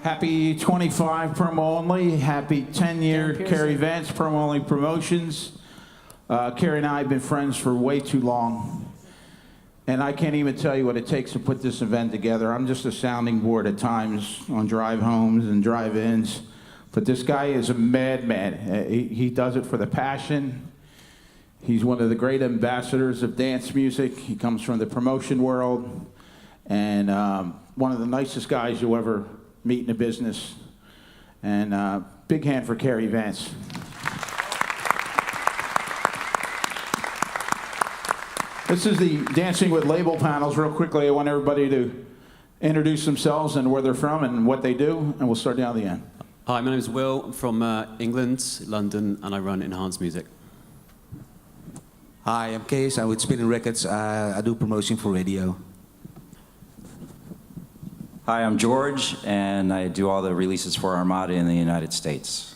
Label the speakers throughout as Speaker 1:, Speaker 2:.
Speaker 1: Happy 25 promo only. Happy 10-year Kerry Vance promo only promotions. Kerry and I have been friends for way too long. And I can't even tell you what it takes to put this event together. I'm just a sounding board at times on drive homes and drive-ins. But this guy is a madman. He does it for the passion. He's one of the great ambassadors of dance music. He comes from the promotion world. And one of the nicest guys you'll ever meet in the business. And big hand for Kerry Vance. This is the Dancing with Label panels. Real quickly, I want everybody to introduce themselves and where they're from and what they do, and we'll start down the end.
Speaker 2: Hi, my name is Will. I'm from England, London, and I run Enhanced Music.
Speaker 3: Hi, I'm Case. I'm with Spinning Records. I do promotion for radio.
Speaker 4: Hi, I'm George, and I do all the releases for Armada in the United States.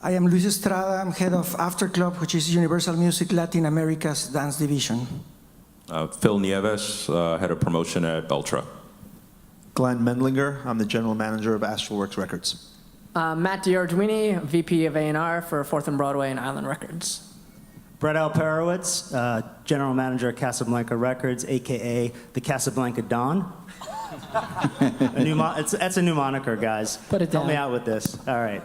Speaker 5: I am Luis Estrada. I'm head of After Club, which is Universal Music Latin America's dance division.
Speaker 6: Phil Nieves, head of promotion at Ultra.
Speaker 7: Glenn Mendlinger. I'm the general manager of Astralworks Records.
Speaker 8: Matt DiOrduini, VP of A&R for 4th and Broadway and Island Records.
Speaker 9: Brett Alperowitz, general manager at Casablanca Records, a.k.a. the Casablanca Don. That's a new moniker, guys.
Speaker 8: Put it down.
Speaker 9: Help me out with this. All right.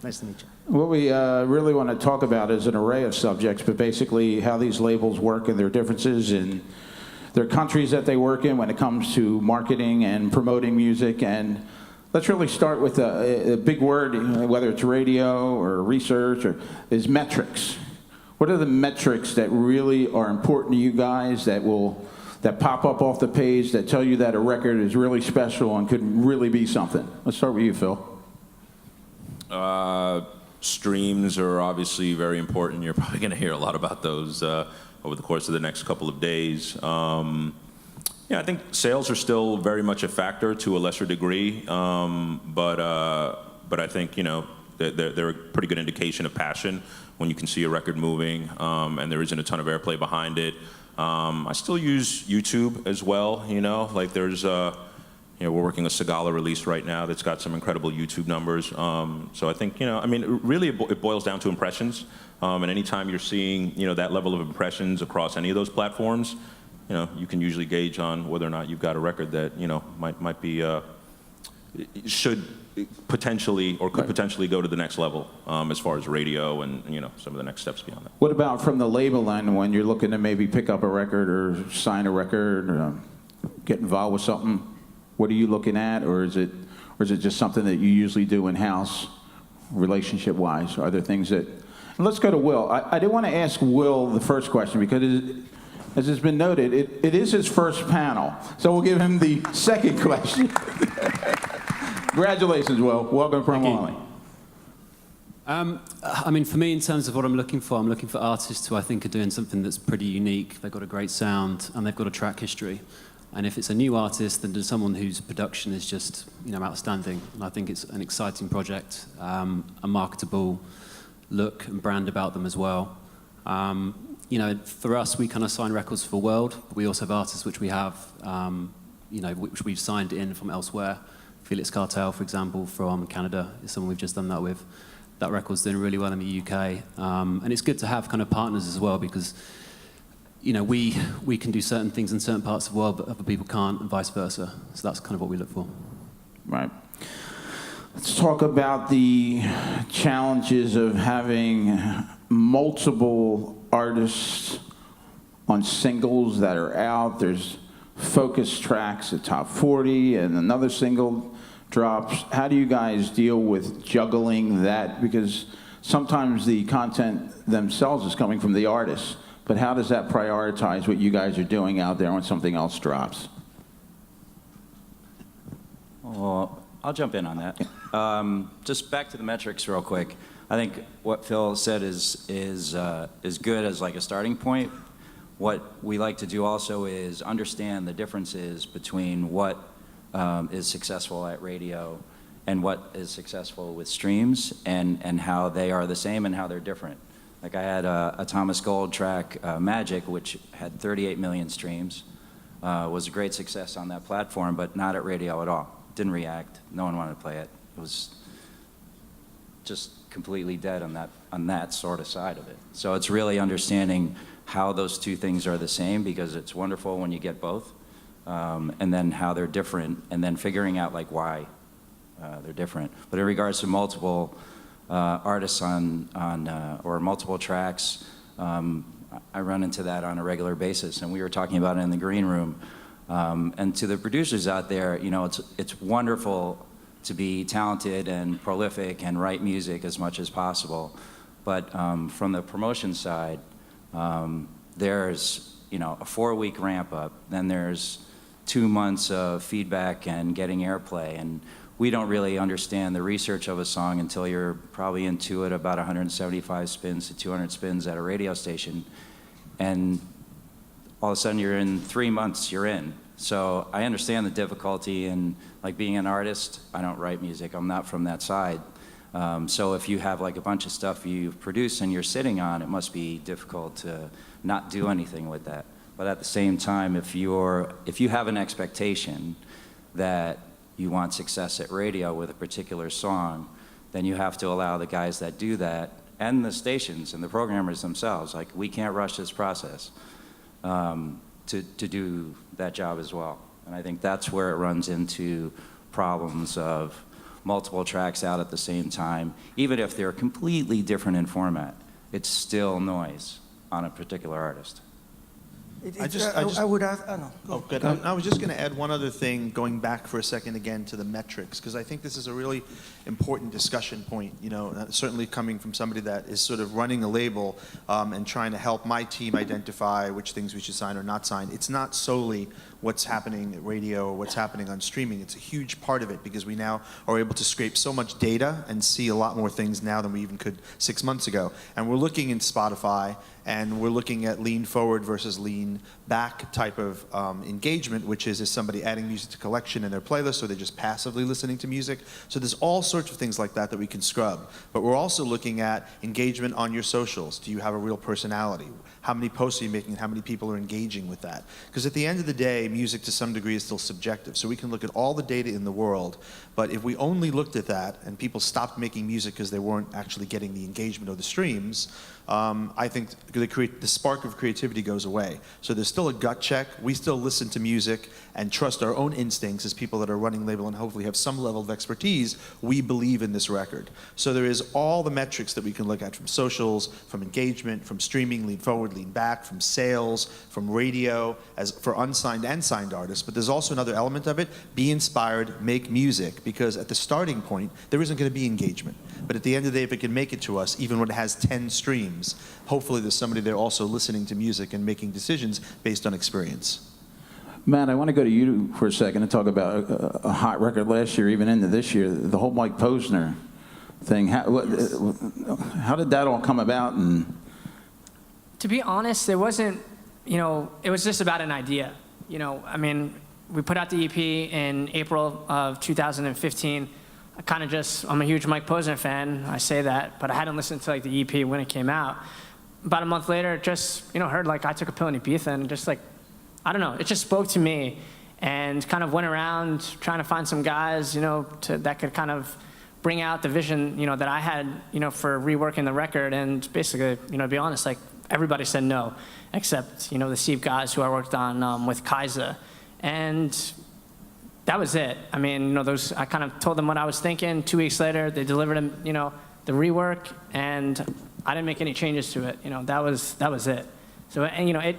Speaker 9: Nice to meet you.
Speaker 1: What we really want to talk about is an array of subjects, but basically how these labels work and their differences in their countries that they work in when it comes to marketing and promoting music. And let's really start with a big word, whether it's radio or research, is metrics. What are the metrics that really are important to you guys that pop up off the page that tell you that a record is really special and could really be something? Let's start with you, Phil.
Speaker 6: Streams are obviously very important. You're probably going to hear a lot about those over the course of the next couple of days. Yeah, I think sales are still very much a factor to a lesser degree, but I think they're a pretty good indication of passion when you can see a record moving and there isn't a ton of airplay behind it. I still use YouTube as well. Like there's we're working a Segala release right now that's got some incredible YouTube numbers. So I think, really it boils down to impressions. And anytime you're seeing, that level of impressions across any of those platforms, you can usually gauge on whether or not you've got a record that, might be, should potentially or could potentially go to the next level as far as radio and, some of the next steps beyond that.
Speaker 1: What about from the label end when you're looking to maybe pick up a record or sign a record or get involved with something? What are you looking at, or is it just something that you usually do in-house, relationship-wise? Are there things that? And let's go to Will. I did want to ask Will the first question because, as has been noted, it is his first panel, so we'll give him the second question. Congratulations, Will. Welcome from Wally.
Speaker 2: For me, in terms of what I'm looking for artists who I think are doing something that's pretty unique. They've got a great sound and they've got a track history. And if it's a new artist, then there's someone whose production is just, outstanding. And I think it's an exciting project, a marketable look and brand about them as well. For us, we kind of sign records for world. We also have artists which we have, which we've signed in from elsewhere. Felix Cartel, for example, from Canada is someone we've just done that with. That record's doing really well in the UK. And it's good to have kind of partners as well because we can do certain things in certain parts of the world, but other people can't, and vice versa. So that's kind of what we look for.
Speaker 1: Right. Let's talk about the challenges of having multiple artists on singles that are out. There's focus tracks at top 40, and another single drops. How do you guys deal with juggling that? Because sometimes the content themselves is coming from the artists. But how does that prioritize what you guys are doing out there when something else drops?
Speaker 4: Well, I'll jump in on that. Just back to the metrics real quick. I think what Phil said is good as like a starting point. What we like to do also is understand the differences between what is successful at radio and what is successful with streams and how they are the same and how they're different. Like I had a Thomas Gold track, Magic, which had 38 million streams, was a great success on that platform, but not at radio at all. didn't react. No one wanted to play it. It was just completely dead on that sort of side of it. So it's really understanding how those two things are the same, because it's wonderful when you get both, and then how they're different, and then figuring out like why they're different. But in regards to multiple artists or multiple tracks, I run into that on a regular basis, and we were talking about it in the green room. And to the producers out there, you know, it's wonderful to be talented and prolific and write music as much as possible. But from the promotion side, there's, you know, a 4-week ramp up, then there's 2 months of feedback and getting airplay, and we don't really understand the research of a song until you're probably into it about 175 spins to 200 spins at a radio station, and all of a sudden you're in 3 months, you're in. So I understand the difficulty in like being an artist. I don't write music, I'm not from that side. So if you have like a bunch of stuff you've produced and you're sitting on, it must be difficult to not do anything with that. But at the same time, if you have an expectation that you want success at radio with a particular song, then you have to allow the guys that do that, and the stations and the programmers themselves, like, we can't rush this process, to do that job as well. And I think that's where it runs into problems of multiple tracks out at the same time. Even if they're completely different in format, it's still noise on a particular artist.
Speaker 5: I would add, no.
Speaker 7: Oh, good. I was just going to add one other thing, going back for a second again to the metrics, because I think this is a really important discussion point. You know, certainly coming from somebody that is sort of running a label and trying to help my team identify which things we should sign or not sign. It's not solely what's happening at radio or what's happening on streaming. It's a huge part of it, because we now are able to scrape so much data and see a lot more things now than we even could 6 months ago. And we're looking in Spotify, and we're looking at lean forward versus lean back type of engagement, which is somebody adding music to collection in their playlist, or they're just passively listening to music. So there's all sorts of things like that that we can scrub. But we're also looking at engagement on your socials. Do you have a real personality? How many posts are you making, and how many people are engaging with that? Because at the end of the day, music to some degree is still subjective. So we can look at all the data in the world, but if we only looked at that and people stopped making music because they weren't actually getting the engagement or the streams, I think the spark of creativity goes away. So there's still a gut check. We still listen to music and trust our own instincts as people that are running label and hopefully have some level of expertise. We believe in this record. So there is all the metrics that we can look at, from socials, from engagement, from streaming, lean forward, lean back, from sales, from radio, as for unsigned and signed artists. But there's also another element of it: be inspired, make music, because at the starting point, there isn't going to be engagement. But at the end of the day, if it can make it to us, even when it has 10 streams, hopefully there's somebody there also listening to music and making decisions based on experience.
Speaker 1: Matt, I want to go to you for a second and talk about a hot record last year, even into this year, the whole Mike Posner thing. How did that all come about? And
Speaker 8: To be honest, it wasn't, you know, it was just about an idea. You know, I mean, we put out the EP in April of 2015. I'm a huge Mike Posner fan, I say that, but I hadn't listened to like the EP when it came out. About a month later, just, you know, heard like I Took a Pill in Ibiza, and just like, I don't know, it just spoke to me, and kind of went around trying to find some guys, you know, that could kind of bring out the vision, you know, that I had, you know, for reworking the record. And basically, you know, to be honest, like, everybody said no, except, you know, the Steve guys who I worked on with Kaisa. And that was it. I mean, you know, I kind of told them what I was thinking. 2 weeks later, they delivered them, you know, the rework, and I didn't make any changes to it. You know, that was it. So, and, you know,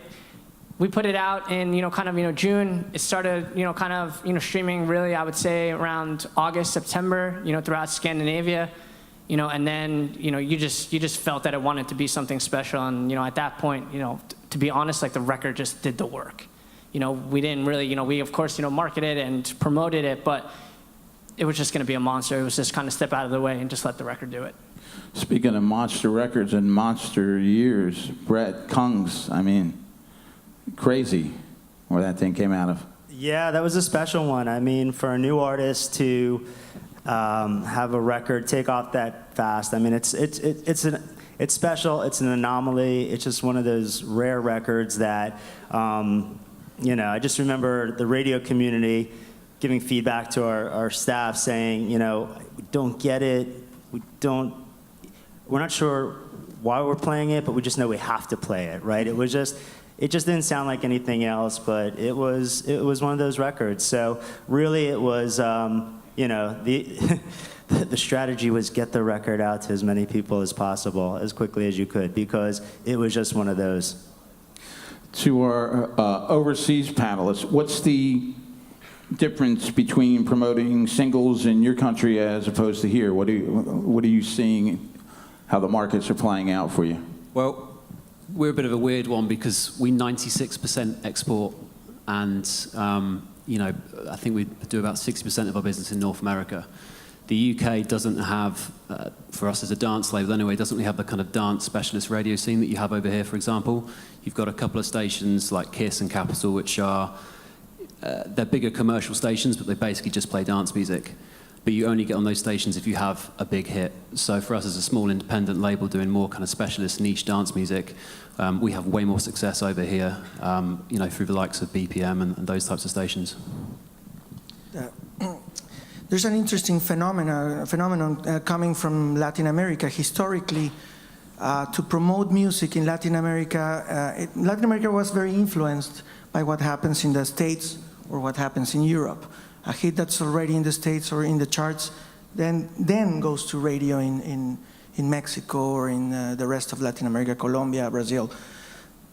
Speaker 8: we put it out in, you know, kind of, you know, June. It started, you know, kind of, you know, streaming really, I would say, around August, September, you know, throughout Scandinavia, you know, and then, you know, you just felt that it wanted to be something special. And, you know, at that point, you know, to be honest, like, the record just did the work. You know, we didn't really, you know, we of course, you know, marketed and promoted it, but it was just going to be a monster. It was just kind of step out of the way and just let the record do it.
Speaker 1: speaking of monster records and monster years, Brett Kungs, I mean, crazy where that thing came out of.
Speaker 9: Yeah, that was a special one. I mean, for a new artist to have a record take off that fast, I mean, it's special. It's an anomaly. It's just one of those rare records that, you know, I just remember the radio community giving feedback to our staff saying, you know, we don't get it, we're not sure why we're playing it, but we just know we have to play it, right? It just didn't sound like anything else, but it was one of those records. So really it was, you know, the strategy was get the record out to as many people as possible, as quickly as you could, because it was just one of those.
Speaker 1: To our overseas panelists, what's the difference between promoting singles in your country as opposed to here? What are you seeing, how the markets are playing out for you?
Speaker 2: Well, we're a bit of a weird one because we 96% export, and you know, I think we do about 60% of our business in North America. The UK doesn't have, for us as a dance label anyway, doesn't really have the kind of dance specialist radio scene that you have over here, for example. You've got a couple of stations like Kiss and Capital, which are, they're bigger commercial stations, but they basically just play dance music. But you only get on those stations if you have a big hit. So for us as a small independent label doing more kind of specialist niche dance music, we have way more success over here, you know, through the likes of BPM and those types of stations.
Speaker 5: There's an interesting phenomenon coming from Latin America. Historically, to promote music in Latin America, Latin America was very influenced by what happens in the States or what happens in Europe. A hit that's already in the States or in the charts then goes to radio in Mexico or in the rest of Latin America, Colombia, Brazil.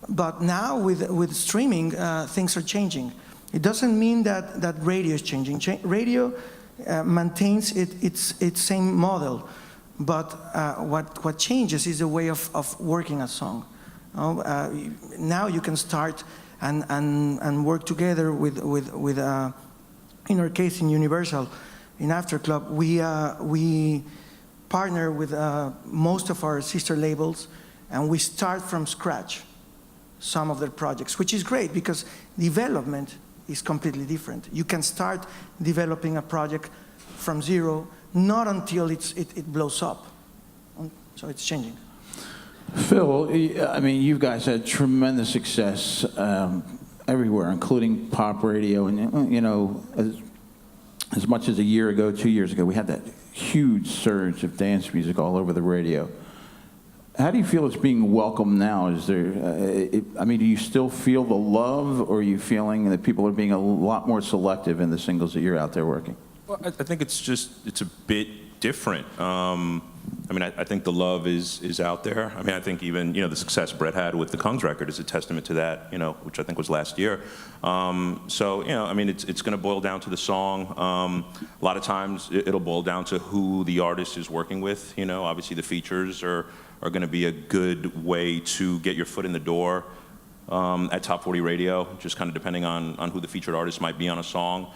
Speaker 5: But now with streaming, things are changing. It doesn't mean that radio is changing. Radio maintains its same model, but what changes is the way of working a song. Now you can start and work together with in our case in Universal, in After Club, we partner with most of our sister labels, and we start from scratch some of their projects, which is great because development is completely different. You can start developing a project from zero, not until it blows up. So it's changing.
Speaker 1: Phil, I mean, you guys had tremendous success everywhere, including pop radio. And, you know, as much as a year ago, 2 years ago, we had that huge surge of dance music all over the radio. How do you feel it's being welcomed now? Is there, I mean, do you still feel the love, or are you feeling that people are being a lot more selective in the singles that you're out there working?
Speaker 6: Well, I think it's a bit different. I mean, I think the love is out there. I mean, I think even, you know, the success Brett had with the Kungs record is a testament to that, you know, which I think was last year. So, you know, I mean, it's going to boil down to the song. A lot of times it'll boil down to who the artist is working with. You know, obviously the features are going to be a good way to get your foot in the door at Top 40 Radio, just kind of depending on who the featured artist might be on a song.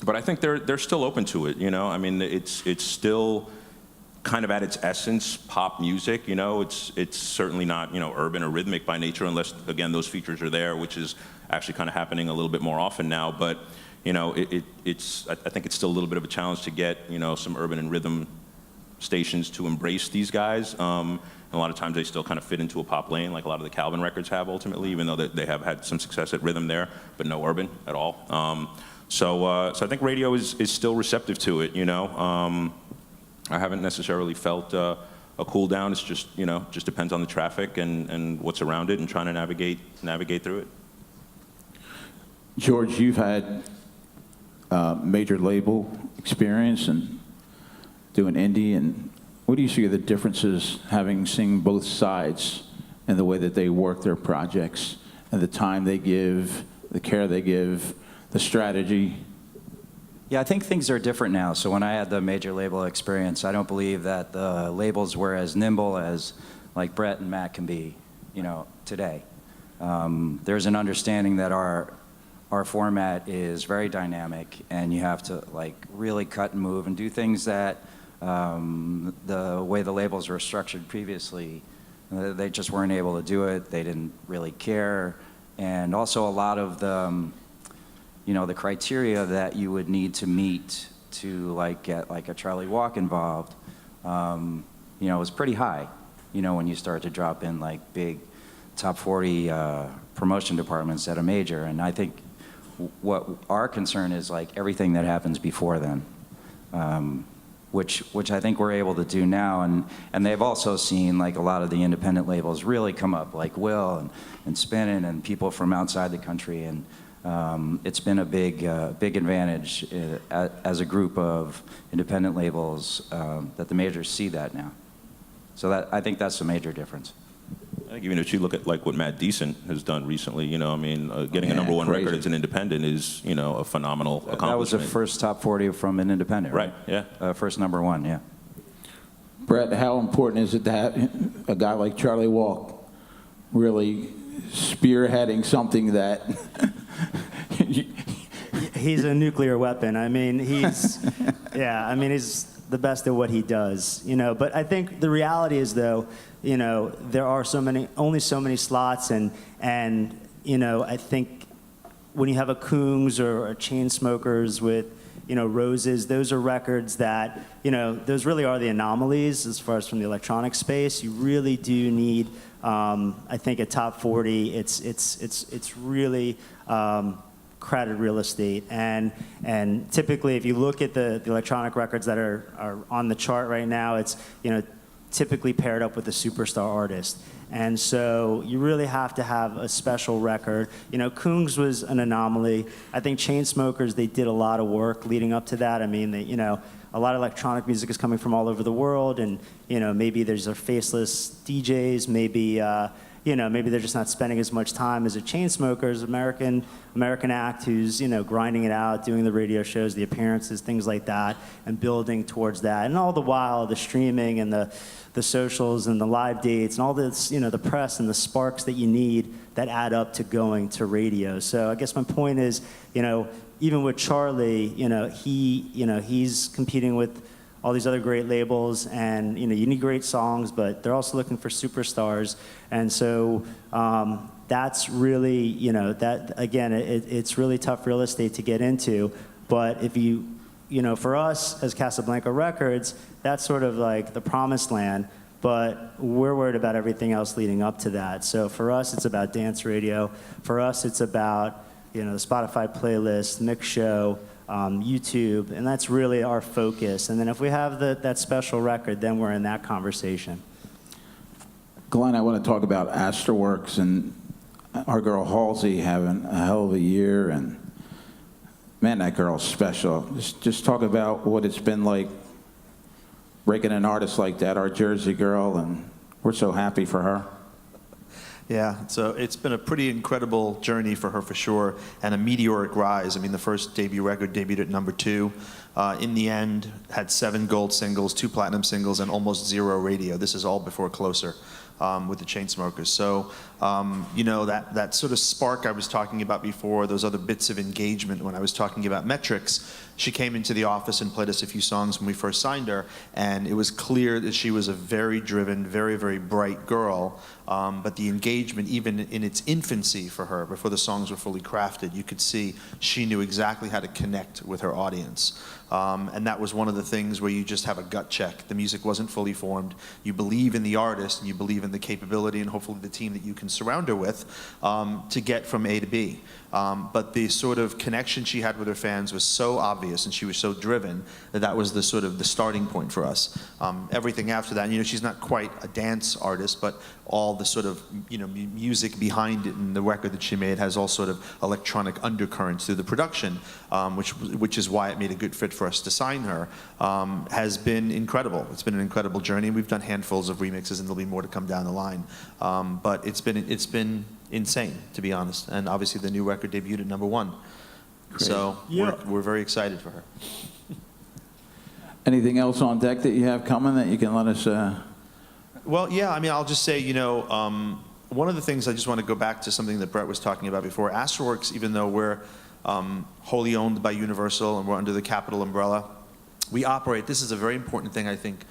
Speaker 6: But I think they're still open to it, you know. I mean, it's still kind of at its essence pop music, you know. It's certainly not, you know, urban or rhythmic by nature, unless again those features are there, which is actually kind of happening a little bit more often now. But you know, I think it's still a little bit of a challenge to get, you know, some urban and rhythm stations to embrace these guys. And a lot of times they still kind of fit into a pop lane, like a lot of the Calvin records have ultimately, even though they have had some success at rhythm there, but no urban at all. So I think radio is still receptive to it, you know. I haven't necessarily felt a cool down. It's just, you know, just depends on the traffic and what's around it and trying to navigate through it.
Speaker 1: George, you've had major label experience and doing indie, and what do you see are the differences having seen both sides and the way that they work their projects and the time they give, the care they give, the strategy?
Speaker 4: Yeah, I think things are different now. So when I had the major label experience, I don't believe that the labels were as nimble as like Brett and Matt can be, you know, today. There's an understanding that our format is very dynamic, and you have to like really cut and move and do things that the way the labels were structured previously, they just weren't able to do it. They didn't really care, and also a lot of the you know, the criteria that you would need to meet to like get like a Charlie Walk involved, you know, was pretty high, you know, when you start to drop in like big top 40 promotion departments at a major. And I think what our concern is like everything that happens before then, which I think we're able to do now. And they've also seen like a lot of the independent labels really come up, like Will and Spinnin' and people from outside the country. And it's been a big advantage as a group of independent labels that the majors see that now. So I think that's a major difference.
Speaker 6: I think even if you look at like what Matt Decent has done recently, you know, I mean, getting a
Speaker 1: Yeah,
Speaker 6: #1
Speaker 1: crazy.
Speaker 6: record as an independent is, you know, a phenomenal accomplishment.
Speaker 4: That was the first top 40 from an independent, right?
Speaker 6: Yeah.
Speaker 4: First #1, yeah.
Speaker 1: Brett, how important is it to have a guy like Charlie Walk really spearheading something that
Speaker 9: He's a nuclear weapon. I mean, he's he's the best at what he does, you know. But I think the reality is, though, you know, there are only so many slots, and you know, I think when you have a Kungs or a Chainsmokers with, you know, Roses, those are records that, you know, those really are the anomalies as far as from the electronic space. You really do need, I think, a top 40. It's really crowded real estate, and typically, if you look at the electronic records that are on the chart right now, it's, you know, typically paired up with a superstar artist. And so you really have to have a special record. You know, Kungs was an anomaly. I think Chainsmokers, they did a lot of work leading up to that. I mean, you know, a lot of electronic music is coming from all over the world, and, you know, maybe there's a faceless DJs, maybe, you know, maybe they're just not spending as much time as a Chainsmokers, American act who's, you know, grinding it out, doing the radio shows, the appearances, things like that, and building towards that. And all the while, the streaming and the socials and the live dates and all this, you know, the press and the sparks that you need that add up to going to radio. So I guess my point is, you know, even with Charlie, you know, he's competing with all these other great labels, and, you know, you need great songs, but they're also looking for superstars. And so that's really, you know, that, again, it's really tough real estate to get into. But if you know, for us as Casablanca Records, that's sort of like the promised land, but we're worried about everything else leading up to that. So for us, it's about dance radio. For us, it's about, you know, the Spotify playlist, mix show, YouTube, and that's really our focus. And then if we have that special record, then we're in that conversation.
Speaker 1: Glenn, I want to talk about Astroworks and our girl Halsey having a hell of a year, and man, that girl's special. Just talk about what it's been like breaking an artist like that, our Jersey girl, and we're so happy for her.
Speaker 7: Yeah, so it's been a pretty incredible journey for her for sure, and a meteoric rise. I mean, the first debut record debuted at #2. In the end, had 7 gold singles, 2 platinum singles, and almost 0 radio. This is all before Closer with the Chainsmokers. So, you know, that sort of spark I was talking about before, those other bits of engagement when I was talking about metrics, she came into the office and played us a few songs when we first signed her, and it was clear that she was a very driven, very, very bright girl. But the engagement, even in its infancy for her, before the songs were fully crafted, you could see she knew exactly how to connect with her audience. And that was one of the things where you just have a gut check. The music wasn't fully formed. You believe in the artist, and you believe in the capability and hopefully the team that you can surround her with to get from A to B. But the sort of connection she had with her fans was so obvious, and she was so driven, that was the sort of the starting point for us. Everything after that, you know, she's not quite a dance artist, but all the sort of, you know, music behind it, and the record that she made has all sort of electronic undercurrents through the production, which is why it made a good fit for us to sign her, has been incredible. It's been an incredible journey. We've done handfuls of remixes, and there'll be more to come down the line. But it's been insane, to be honest. And obviously the new record debuted at #1.
Speaker 1: Great.
Speaker 7: So
Speaker 9: Yeah.
Speaker 7: we're very excited for her.
Speaker 1: Anything else on deck that you have coming that you can let us?
Speaker 7: Well, yeah, I mean, I'll just say, you know, one of the things I just want to go back to something that Brett was talking about before. Astroworks, even though we're wholly owned by Universal and we're under the Capitol umbrella, we operate, this is a very important thing, I think,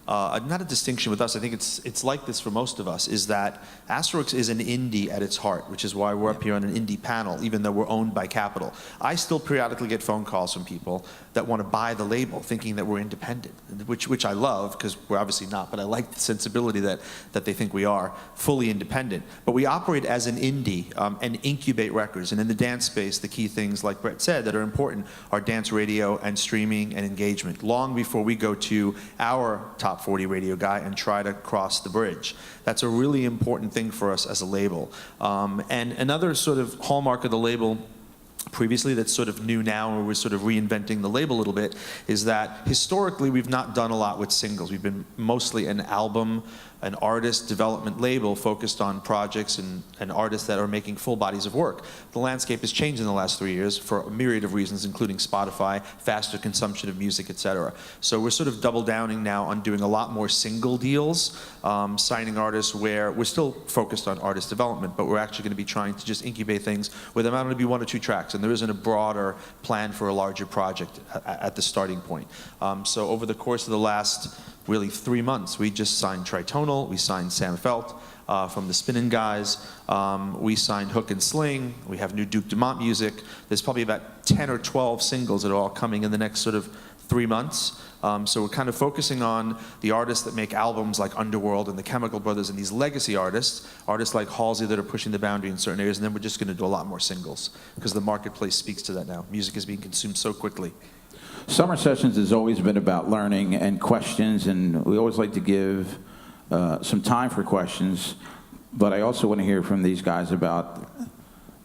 Speaker 7: not a distinction with us, I think it's like this for most of us, is that Asterix is an indie at its heart, which is why we're up here on an indie panel, even though we're owned by Capitol. I still periodically get phone calls from people that want to buy the label, thinking that we're independent, which I love, because we're obviously not, but I like the sensibility that they think we are, fully independent. But we operate as an indie and incubate records. And in the dance space, the key things, like Brett said, that are important are dance radio and streaming and engagement, long before we go to our top 40 radio guy and try to cross the bridge. That's a really important thing for us as a label. And another sort of hallmark of the label previously that's sort of new now, where we're sort of reinventing the label a little bit, is that historically we've not done a lot with singles. We've been mostly an album, an artist development label focused on projects and artists that are making full bodies of work. The landscape has changed in the last 3 years for a myriad of reasons, including Spotify, faster consumption of music, etc. So we're sort of double downing now on doing a lot more single deals, signing artists where we're still focused on artist development, but we're actually going to be trying to just incubate things where there might only be 1 or 2 tracks, and there isn't a broader plan for a larger project at the starting point. So over the course of the last really 3 months, we just signed Tritonal, we signed Sam Felt from the Spinnin' Guys, we signed Hook and Sling, we have new Duke Dumont music. There's probably about 10 or 12 singles that are all coming in the next sort of 3 months. So we're kind of focusing on the artists that make albums like Underworld and the Chemical Brothers and these legacy artists like Halsey that are pushing the boundary in certain areas, and then we're just going to do a lot more singles because the marketplace speaks to that now. Music is being consumed so quickly.
Speaker 1: Summer Sessions has always been about learning and questions, and we always like to give some time for questions, but I also want to hear from these guys about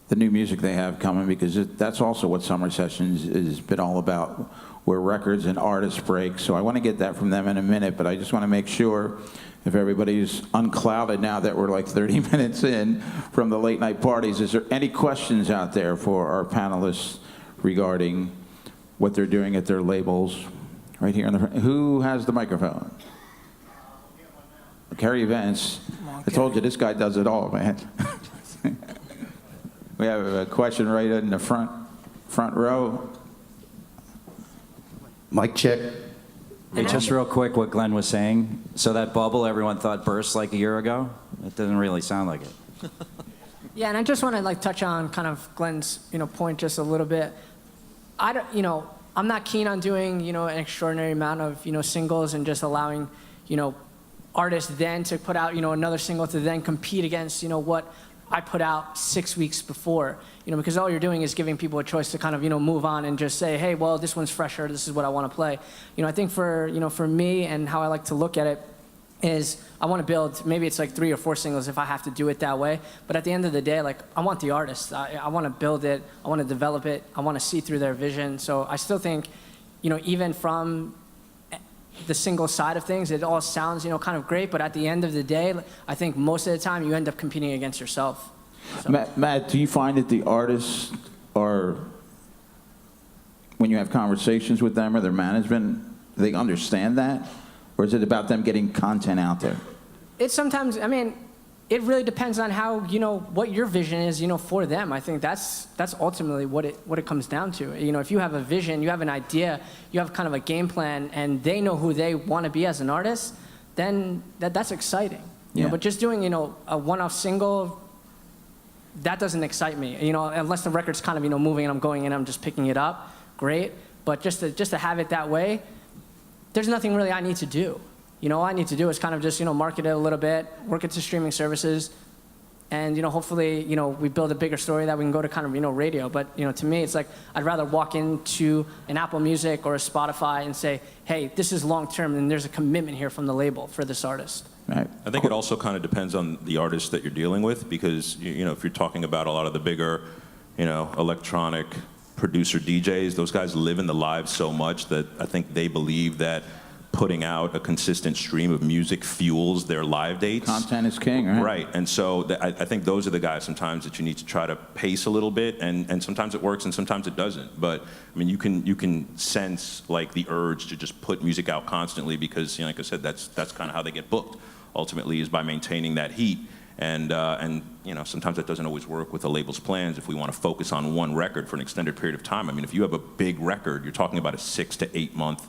Speaker 1: the new music they have coming, because that's also what Summer Sessions has been all about, where records and artists break. So I want to get that from them in a minute, but I just want to make sure if everybody's unclouded now that we're like 30 minutes in from the late night parties, is there any questions out there for our panelists regarding what they're doing at their labels? Right here in the front. Who has the microphone? Kerry Vance. I told you, this guy does it all, man. We have a question right in the front row.
Speaker 10: Mic check.
Speaker 4: Hey, just real quick, what Glenn was saying. So that bubble everyone thought burst like a year ago, it doesn't really sound like it.
Speaker 8: Yeah, and I just want to touch on kind of Glenn's point just a little bit. I'm not keen on doing an extraordinary amount of singles and just allowing artists then to put out another single to then compete against what I put out 6 weeks before, because all you're doing is giving people a choice to kind of move on and just say, hey, well, this one's fresher, this is what I want to play. I think for me and how I like to look at it is I want to build, maybe it's like 3 or 4 singles if I have to do it that way. But at the end of the day, I want the artist. I want to build it. I want to develop it. I want to see through their vision. So I still think, even from the single side of things, it all sounds, kind of great. But at the end of the day, I think most of the time you end up competing against yourself. So.
Speaker 1: Matt, do you find that the artists are, when you have conversations with them or their management, they understand that? Or is it about them getting content out there?
Speaker 8: It's sometimes, it really depends on how, what your vision is, for them. I think that's ultimately what it comes down to. If you have a vision, you have an idea, you have kind of a game plan, and they know who they want to be as an artist, then that's exciting.
Speaker 1: Yeah.
Speaker 8: But just doing, a one-off single, that doesn't excite me. Unless the record's kind of, moving and I'm going in, I'm just picking it up, great. But just to have it that way, there's nothing really I need to do. All I need to do is kind of just, market it a little bit, work it to streaming services, and, hopefully, we build a bigger story that we can go to kind of, radio. But, to me, it's like I'd rather walk into an Apple Music or a Spotify and say, hey, this is long-term, and there's a commitment here from the label for this artist.
Speaker 1: Right.
Speaker 6: I think it also kind of depends on the artist that you're dealing with, because, if you're talking about a lot of the bigger, electronic producer DJs, those guys live in the live so much that I think they believe that putting out a consistent stream of music fuels their live dates.
Speaker 1: Content is king, right?
Speaker 6: Right, and so I think those are the guys sometimes that you need to try to pace a little bit, and sometimes it works and sometimes it doesn't. But you can sense like the urge to just put music out constantly, because like I said, that's kind of how they get booked. Ultimately, is by maintaining that heat. And sometimes that doesn't always work with the label's plans if we want to focus on one record for an extended period of time. If you have a big record, you're talking about a 6 to 8 month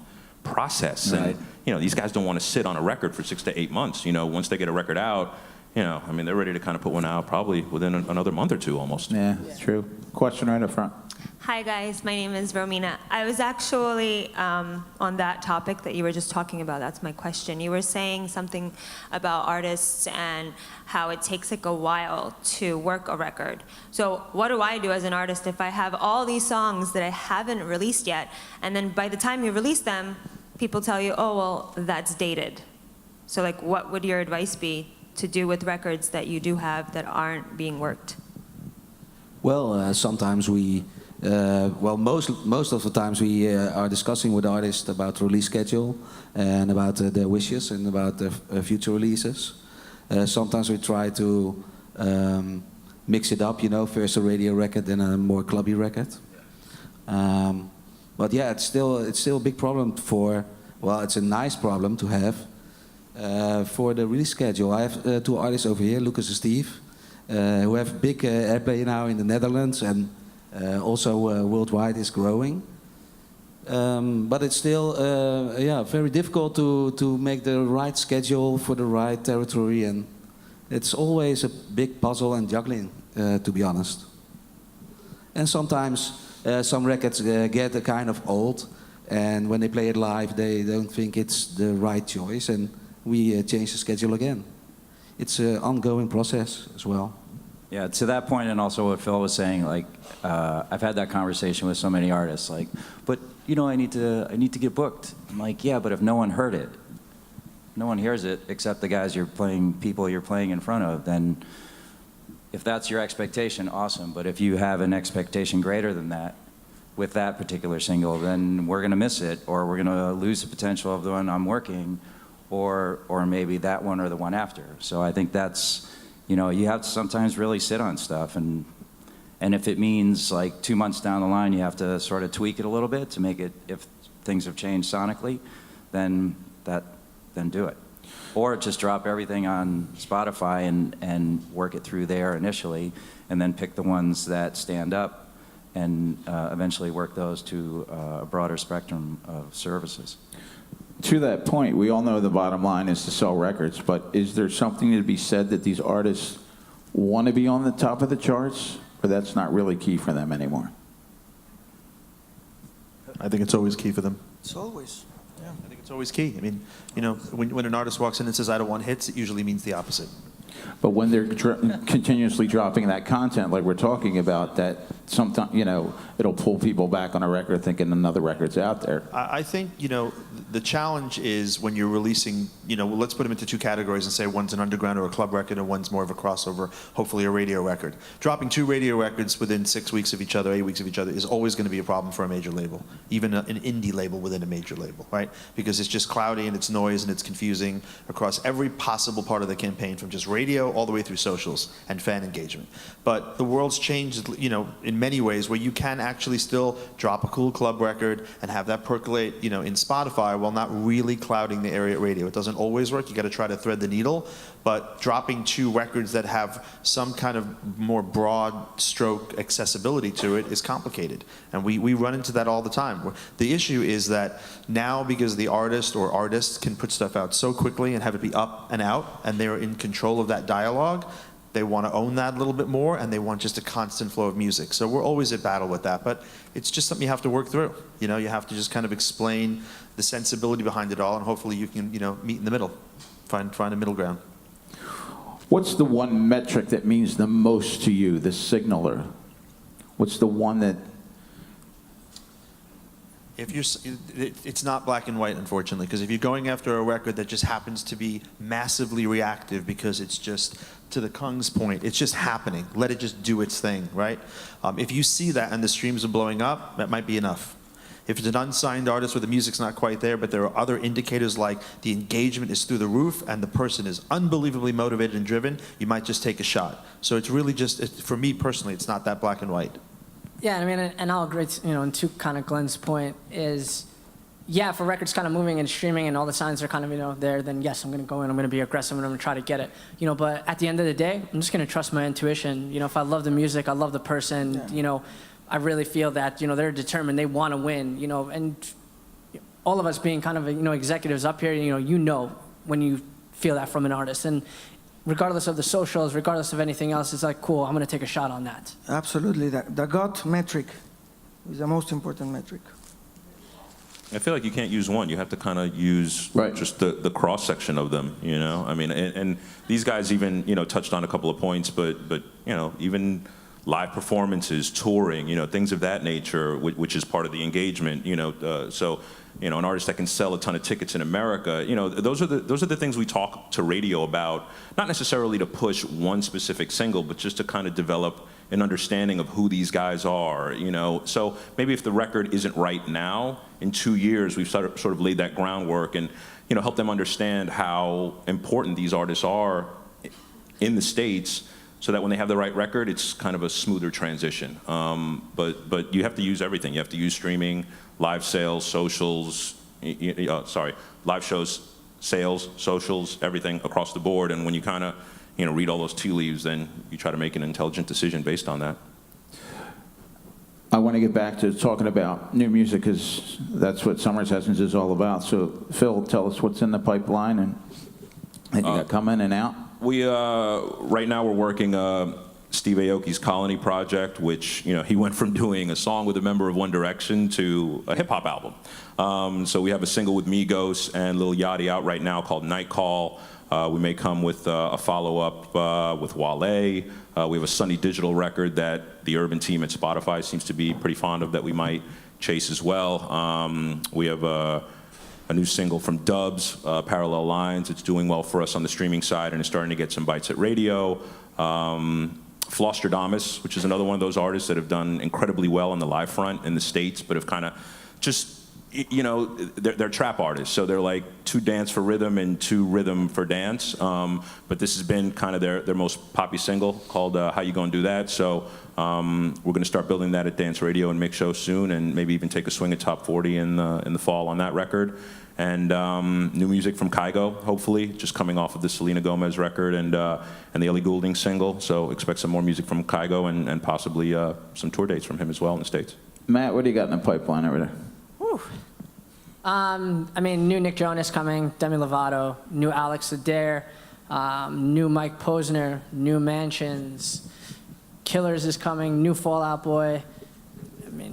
Speaker 6: process.
Speaker 3: Right.
Speaker 6: And, you know, these guys don't want to sit on a record for 6 to 8 months. You know, once they get a record out, you know, I mean, they're ready to kind of put one out probably within another month or two almost.
Speaker 1: Yeah, true. Question right up front.
Speaker 10: Hi guys, my name is Romina. I was actually on that topic that you were just talking about. That's my question. You were saying something about artists and how it takes like a while to work a record. So what do I do as an artist if I have all these songs that I haven't released yet, and then by the time you release them, people tell you, oh, well, that's dated. So like, what would your advice be to do with records that you do have that aren't being worked?
Speaker 3: Well, sometimes we, most of the times we are discussing with artists about the release schedule and about their wishes and about the future releases. Sometimes we try to mix it up, you know, first a radio record, then a more clubby record. But yeah, it's still a big problem for. Well, it's a nice problem to have for the release schedule. I have two artists over here, Lucas and Steve, who have big airplay now in the Netherlands and also worldwide is growing. But it's still very difficult to make the right schedule for the right territory, and it's always a big puzzle and juggling, to be honest. And sometimes some records get a kind of old, and when they play it live, they don't think it's the right choice, and we change the schedule again. It's an ongoing process as well.
Speaker 4: Yeah, to that point, and also what Phil was saying, like, I've had that conversation with so many artists, like, but you know, I need to get booked. I'm like, yeah, but if no one heard it, no one hears it except the guys people you're playing in front of, then if that's your expectation, awesome. But if you have an expectation greater than that with that particular single, then we're gonna miss it, or we're gonna lose the potential of the one I'm working, or maybe that one or the one after. So I think that's, you know, you have to sometimes really sit on stuff, and if it means like 2 months down the line you have to sort of tweak it a little bit to make it, if things have changed sonically, then do it. Or just drop everything on Spotify and work it through there initially, and then pick the ones that stand up and eventually work those to a broader spectrum of services.
Speaker 1: To that point, we all know the bottom line is to sell records, but is there something to be said that these artists want to be on the top of the charts, or that's not really key for them anymore?
Speaker 7: I think it's always key for them.
Speaker 5: It's always. Yeah.
Speaker 7: I think it's always key. I mean, you know, when an artist walks in and says, I don't want hits, it usually means the opposite.
Speaker 1: But when they're continuously dropping that content, like we're talking about, that sometimes, you know, it'll pull people back on a record thinking another record's out there.
Speaker 7: I think, you know, the challenge is when you're releasing, you know, let's put them into two categories and say one's an underground or a club record and one's more of a crossover, hopefully a radio record. Dropping two radio records within 6 weeks of each other, 8 weeks of each other is always going to be a problem for a major label, even an indie label within a major label, right? Because it's just cloudy and it's noise and it's confusing across every possible part of the campaign, from just radio all the way through socials and fan engagement. But the world's changed, you know, in many ways where you can actually still drop a cool club record and have that percolate, you know, in Spotify while not really clouding the area at radio. It doesn't always work. You got to try to thread the needle. But dropping two records that have some kind of more broad stroke accessibility to it is complicated. And we run into that all the time. The issue is that now, because the artist or artists can put stuff out so quickly and have it be up and out, and they're in control of that dialogue, they want to own that a little bit more, and they want just a constant flow of music. So we're always at battle with that, but it's just something you have to work through. You know, you have to just kind of explain the sensibility behind it all, and hopefully you can, you know, meet in the middle, find a middle ground.
Speaker 1: What's the one metric that means the most to you, the signaler? What's the one that...
Speaker 7: If you're, it's not black and white, unfortunately, because if you're going after a record that just happens to be massively reactive because it's just, to the Kung's point, it's just happening. Let it just do its thing, right? If you see that and the streams are blowing up, that might be enough. If it's an unsigned artist where the music's not quite there, but there are other indicators like the engagement is through the roof and the person is unbelievably motivated and driven, you might just take a shot. So it's really just, for me personally, it's not that black and white.
Speaker 8: Yeah, I mean, and I'll agree, you know, and to kind of Glenn's point is, yeah, if a record's kind of moving and streaming and all the signs are kind of, you know, there, then yes, I'm going to go in, I'm going to be aggressive, and I'm going to try to get it. You know, but at the end of the day, I'm just going to trust my intuition. You know, if I love the music, I love the person, you know, I really feel that, you know, they're determined, they want to win, you know, and all of us being kind of, executives up here, when you feel that from an artist. And regardless of the socials, regardless of anything else, it's like, cool, I'm going to take a shot on that.
Speaker 5: Absolutely. The GOT metric is the most important metric.
Speaker 6: I feel like you can't use one. You have to kind of use just the cross section of them. I mean, and these guys even touched on a couple of points, but even live performances, touring, things of that nature, which is part of the engagement. So an artist that can sell a ton of tickets in America, those are the things we talk to radio about. Not necessarily to push one specific single, but just to kind of develop an understanding of who these guys are. So maybe if the record isn't right now, in 2 years we've sort of laid that groundwork and help them understand how important these artists are in the States, so that when they have the right record, it's kind of a smoother transition. But you have to use everything. You have to use streaming, live sales, socials, live shows, sales, socials, everything across the board. And when you kind of read all those tea leaves, then you try to make an intelligent decision based on that.
Speaker 1: I want to get back to talking about new music, because that's what Summer Sessions is all about. So, Phil, tell us what's in the pipeline and that you got coming and out.
Speaker 6: We right now we're working Steve Aoki's Colony project, which he went from doing a song with a member of One Direction to a hip hop album. So we have a single with Migos and Lil Yachty out right now called Night Call. We may come with a follow-up with Wale. We have a Sunny Digital record that the urban team at Spotify seems to be pretty fond of that we might chase as well. We have a new single from Dubs, Parallel Lines. It's doing well for us on the streaming side and it's starting to get some bites at radio. Flosstradamus, which is another one of those artists that have done incredibly well on the live front in the States, but have kind of just, they're trap artists, so they're like 2 dance for rhythm and 2 rhythm for dance. But this has been kind of their most poppy single called How You Gonna Do That. So we're gonna start building that at Dance Radio and Mix Show soon, and maybe even take a swing at Top 40 in the fall on that record. And new music from Kygo, hopefully, just coming off of the Selena Gomez record and the Ellie Goulding single. So expect some more music from Kygo and possibly some tour dates from him as well in the States.
Speaker 1: Matt, what do you got in the pipeline over there?
Speaker 8: Whew. New Nick Jonas coming, Demi Lovato, new Alex Adair, new Mike Posner, new Mansions, Killers is coming, new Fall Out Boy.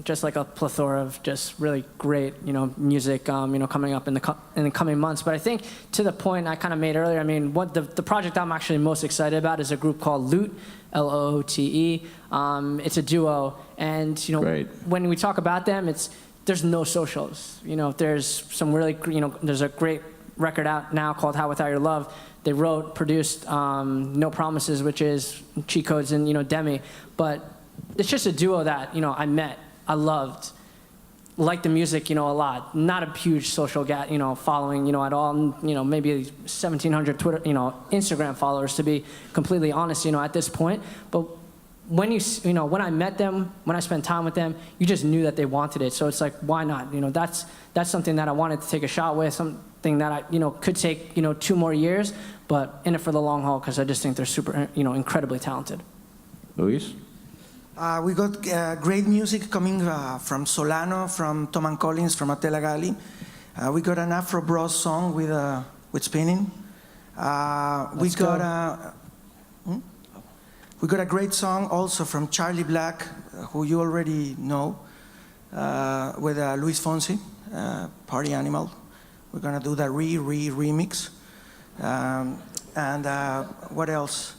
Speaker 8: Just like a plethora of just really great, music, coming up in the coming months. But I think to the point I kind of made earlier, what the project I'm actually most excited about is a group called Loot, L-O-O-T-E. It's a duo, and when we talk about them, there's no socials. There's some really, there's a great record out now called How Without Your Love. They wrote, produced No Promises, which is Cheat Codes and Demi, but it's just a duo that I met. I loved, liked the music, a lot. Not a huge social following, at all. Maybe 1,700 Twitter, Instagram followers, to be completely honest, at this point. But when when I met them, when I spent time with them, you just knew that they wanted it. So it's like, why not? That's something that I wanted to take a shot with. Something that I, could take, 2 more years, but in it for the long haul, because I just think they're super, incredibly talented.
Speaker 1: Luis?
Speaker 5: We got great music coming from Solano, from Tom & Collins, from Attila Gali. We got an Afro Bros song with Spinning. We got a great song also from Charlie Black, who you already know, with Luis Fonsi, Party Animal. We're gonna do the remix. And what else?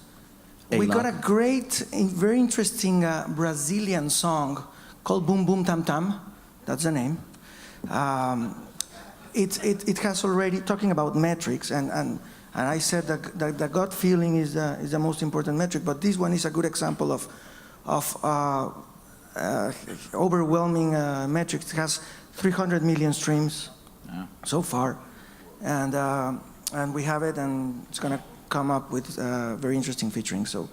Speaker 5: We got a great, very interesting Brazilian song called Boom Boom Tam Tam. That's the name. It has already, talking about metrics, and I said that the gut feeling is the most important metric, but this one is a good example of overwhelming metrics. It has 300 million streams so far, and we have it, and it's going to come up with very interesting featuring. So,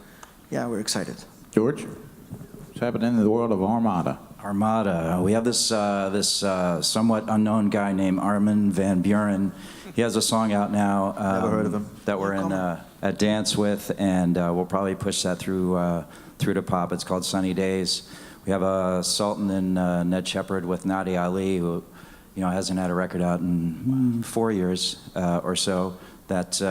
Speaker 5: yeah, we're excited.
Speaker 1: George, what's happening in the world of Armada?
Speaker 4: Armada. We have this somewhat unknown guy named Armin van Buuren. He has a song out now.
Speaker 7: Never heard of him.
Speaker 4: That we're in at Dance with, and we'll probably push that through to pop. It's called Sunny Days. We have Sultan and Ned Shepard with Nadia Ali, who hasn't had a record out in 4 years or so, that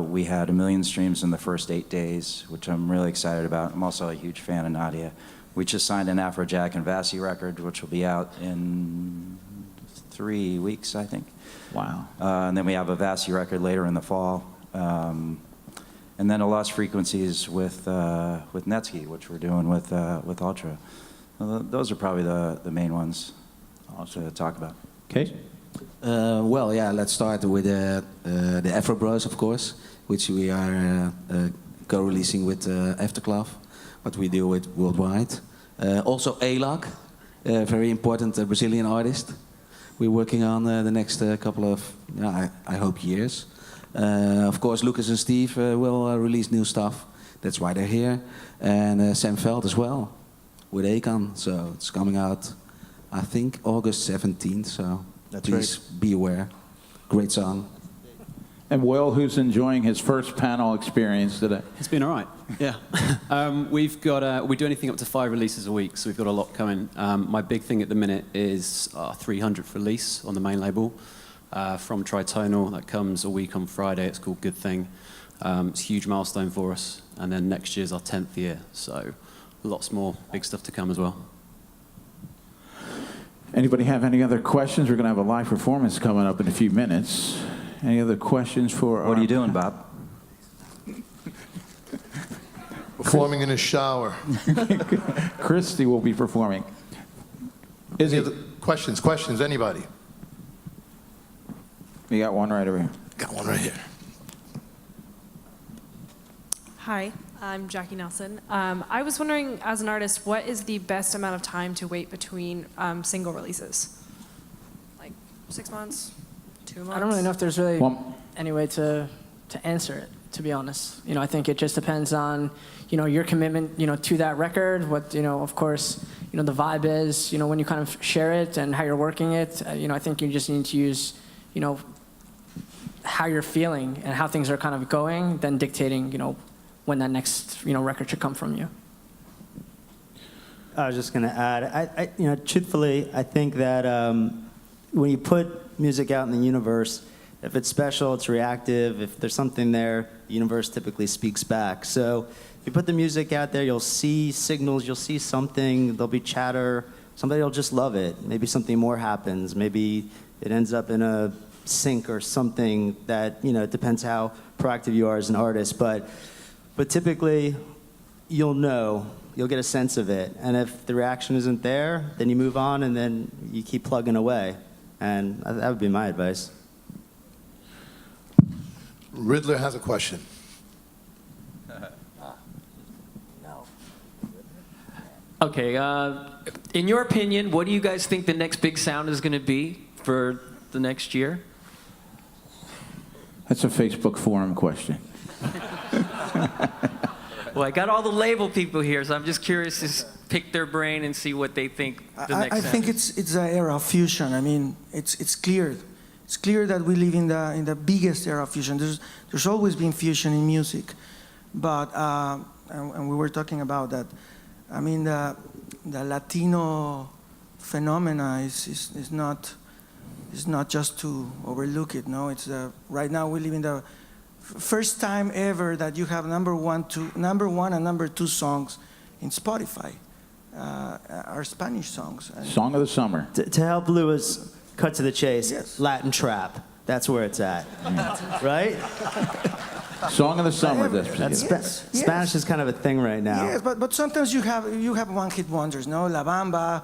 Speaker 4: we had 1 million streams in the first 8 days, which I'm really excited about. I'm also a huge fan of Nadia. We just signed an Afrojack and Vassy record, which will be out in 3 weeks, I think.
Speaker 1: Wow.
Speaker 4: And then we have a Vassy record later in the fall. And then a Lost Frequencies with Netsky, which we're doing with Ultra. Those are probably the main ones to talk about.
Speaker 1: Okay.
Speaker 3: Well, yeah, let's start with the Afro Bros, of course, which we are co-releasing with Aftercluv, what we do with Worldwide. Also ALAC, a very important Brazilian artist. We're working on the next couple of, I hope, years. Of course, Lucas and Steve will release new stuff. That's why they're here. And Sam Veld as well, with Akon. So it's coming out, I think, August 17th. So please be aware. Great song.
Speaker 1: And Will, who's enjoying his first panel experience today?
Speaker 2: It's been all right. Yeah. We've got we do anything up to 5 releases a week, so we've got a lot coming. My big thing at the minute is our 300th release on the main label from Tritonal. That comes a week on Friday. It's called Good Thing. It's a huge milestone for us. And then next year's our 10th year, so lots more big stuff to come as well.
Speaker 1: Anybody have any other questions? We're going to have a live performance coming up in a few minutes. Any other questions for
Speaker 4: What are you doing, Bob?
Speaker 11: Performing in a shower.
Speaker 1: Christy will be performing.
Speaker 11: Any other questions, anybody?
Speaker 1: You got one right over here.
Speaker 11: Got one right here.
Speaker 12: Hi, I'm Jackie Nelson. I was wondering, as an artist, what is the best amount of time to wait between single releases? Like 6 months, 2 months?
Speaker 8: I don't really know if there's really any way to answer it, to be honest. I think it just depends on, your commitment, to that record, what, of course, the vibe is, when you kind of share it and how you're working it. I think you just need to use, how you're feeling and how things are kind of going, then dictating, when that next, record should come from you.
Speaker 9: I was just going to add, I truthfully, I think that when you put music out in the universe, if it's special, it's reactive. If there's something there, the universe typically speaks back. So if you put the music out there, you'll see signals, you'll see something, there'll be chatter, somebody will just love it. Maybe something more happens. Maybe it ends up in a sync or something that, it depends how proactive you are as an artist. But typically, you'll get a sense of it. And if the reaction isn't there, then you move on and then you keep plugging away. And that would be my advice.
Speaker 11: Riddler has a question.
Speaker 13: Okay, in your opinion, what do you guys think the next big sound is going to be for the next year?
Speaker 1: That's a Facebook forum question.
Speaker 13: Well, I got all the label people here, so I'm just curious to pick their brain and see what they think the next
Speaker 5: I
Speaker 13: sound
Speaker 5: think
Speaker 13: is.
Speaker 5: it's an era of fusion. I mean, it's clear. It's clear that we live in the biggest era of fusion. There's always been fusion in music, but and we were talking about that. I mean, the Latino phenomena is not just to overlook it. No, it's right now we live in the first time ever that you have number one and number 2 songs in Spotify are Spanish songs.
Speaker 1: Song of the summer.
Speaker 9: To help Lewis cut to the chase,
Speaker 5: yes.
Speaker 9: Latin trap. That's where it's at, right?
Speaker 1: Song of the summer.
Speaker 5: Yes.
Speaker 9: Spanish is kind of a thing right now.
Speaker 5: Yes, but sometimes you have one-hit wonders, no? La Bamba,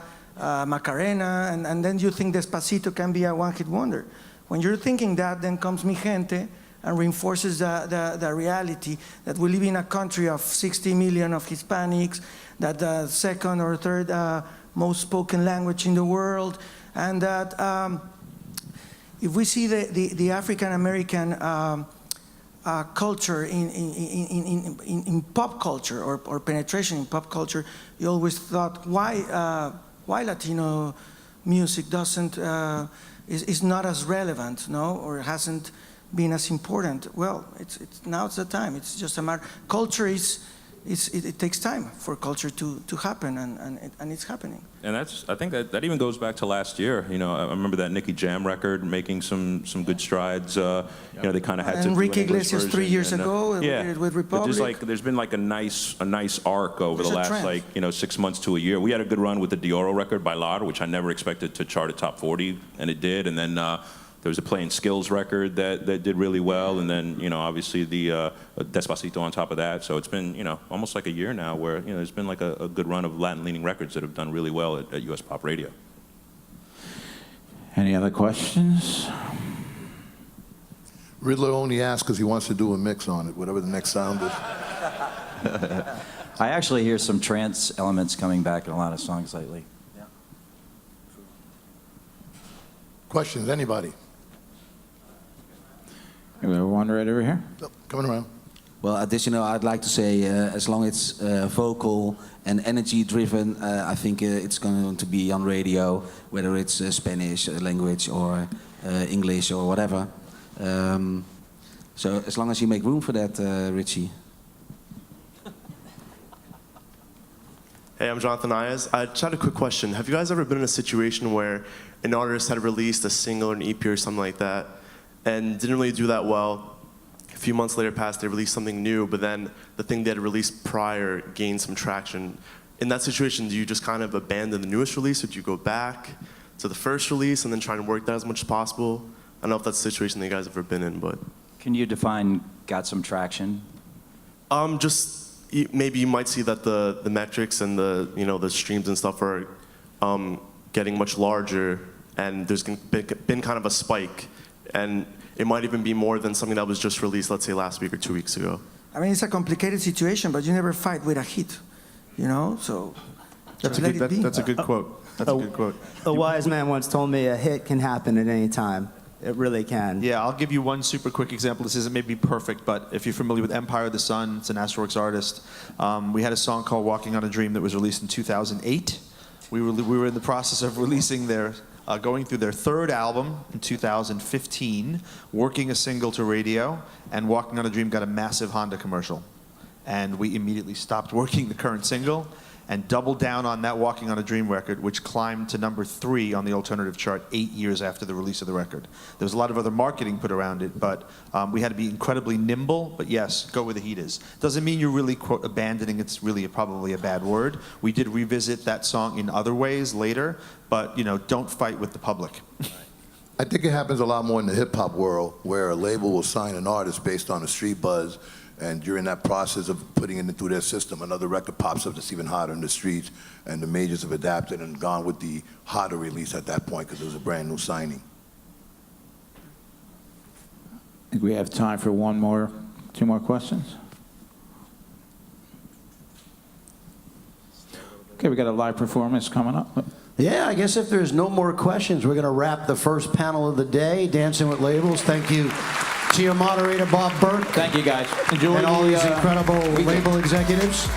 Speaker 5: Macarena, and then you think Despacito can be a one-hit wonder. When you're thinking that, then comes Mi Gente and reinforces the reality that we live in a country of 60 million of Hispanics, that the second or third most spoken language in the world, and that if we see the African American culture in pop culture or penetration in pop culture, you always thought why Latino music is not as relevant, no, or hasn't been as important. Well, now's the time. It's just a matter. Culture is it takes time for culture to happen, and it's happening.
Speaker 6: And I think that even goes back to last year. You know, I remember that Nicky Jam record making some good strides. You know, they kind of had to do an
Speaker 5: Enrique
Speaker 6: English
Speaker 5: Iglesias 3
Speaker 6: version,
Speaker 5: years
Speaker 6: and,
Speaker 5: ago
Speaker 6: yeah,
Speaker 5: with
Speaker 6: but
Speaker 5: Republic.
Speaker 6: just like there's been like a nice arc over
Speaker 5: There's
Speaker 6: the
Speaker 5: a
Speaker 6: last
Speaker 5: trend.
Speaker 6: like 6 months to a year. We had a good run with the Dioro record by Lar, which I never expected to chart a top 40, and it did. And then there was a Playing Skills record that did really well, and then obviously the Despacito on top of that. So it's been almost like a year now where there's been like a good run of Latin-leaning records that have done really well at US Pop Radio.
Speaker 1: Any other questions?
Speaker 11: Riddler only asks because he wants to do a mix on it, whatever the next sound is.
Speaker 4: I actually hear some trance elements coming back in a lot of songs lately.
Speaker 11: Questions, anybody?
Speaker 1: We have one right over here.
Speaker 11: Nope, coming around.
Speaker 3: Well, additional, I'd like to say, as long as it's vocal and energy-driven, I think it's going to be on radio, whether it's Spanish language or English or whatever. So as long as you make room for that, Richie.
Speaker 14: Hey, I'm Jonathan Ayaz. I just had a quick question. Have you guys ever been in a situation where an artist had released a single or an EP or something like that and didn't really do that well? A few months later passed, they released something new, but then the thing they had released prior gained some traction. In that situation, do you just kind of abandon the newest release, or do you go back to the first release and then try and work that as much as possible? I don't know if that's a situation that you guys have ever been in, but...
Speaker 4: Can you define got some traction?
Speaker 14: Maybe you might see that the metrics and the streams and stuff are getting much larger, and there's been kind of a spike, and it might even be more than something that was just released, let's say, last week or 2 weeks ago.
Speaker 5: I mean, it's a complicated situation, but you never fight with a hit, so
Speaker 7: That's
Speaker 5: let it be.
Speaker 7: a good quote. That's a good quote.
Speaker 9: A wise man once told me a hit can happen at any time. It really can.
Speaker 7: Yeah, I'll give you one super quick example. This isn't maybe perfect, but if you're familiar with Empire of the Sun, it's an Asterworks artist. We had a song called Walking on a Dream that was released in 2008. We were in the process of releasing going through their third album in 2015, working a single to radio, and Walking on a Dream got a massive Honda commercial. And we immediately stopped working the current single and doubled down on that Walking on a Dream record, which climbed to number 3 on the alternative chart 8 years after the release of the record. There was a lot of other marketing put around it, but we had to be incredibly nimble, but yes, go where the heat is. Doesn't mean you're really, quote, abandoning, it's really probably a bad word. We did revisit that song in other ways later, but don't fight with the public.
Speaker 11: I think it happens a lot more in the hip-hop world, where a label will sign an artist based on a street buzz, and during that process of putting it through their system, another record pops up that's even hotter in the streets, and the majors have adapted and gone with the hotter release at that point because it was a brand new signing.
Speaker 1: I think we have time for 2 more questions. Okay, we got a live performance coming up.
Speaker 15: Yeah, I guess if there's no more questions, we're going to wrap the first panel of the day, Dancing with Labels. Thank you to your moderator, Bob Burke.
Speaker 1: Thank you, guys. Enjoy
Speaker 15: and all
Speaker 1: the,
Speaker 15: these incredible
Speaker 1: weekend.
Speaker 15: label executives.